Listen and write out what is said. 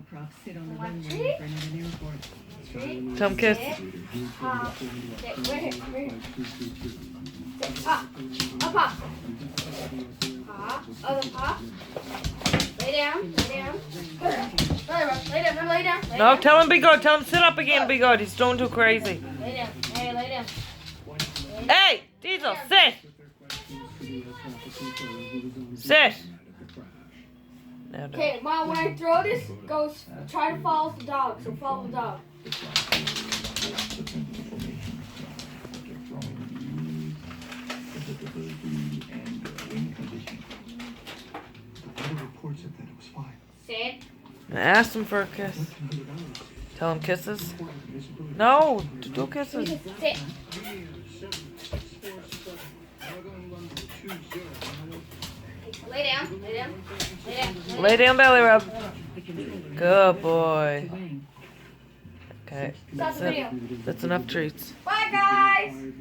turboprops sit on the runway for another airport. Tell him kiss. Pop. Okay, we're here. Pop. Up, pop. Pop. Other pop. Lay down. Lay down. Lay down. Lay down. No, tell him be good. Tell him sit up again, be good. He's doing too crazy. Lay down. Hey, lay down. Hey, Diesel, sit. Sit. Now, Okay, Mom, when I throw this, goes try to follow the dog. So follow the dog. Sit. I asked him for a kiss. Tell him kisses. No, do kisses. Sit. Lay down. Lay down. Lay down. Lay down, belly rub. Good boy. Okay, Stop that's the video. it. That's enough treats. Bye, guys.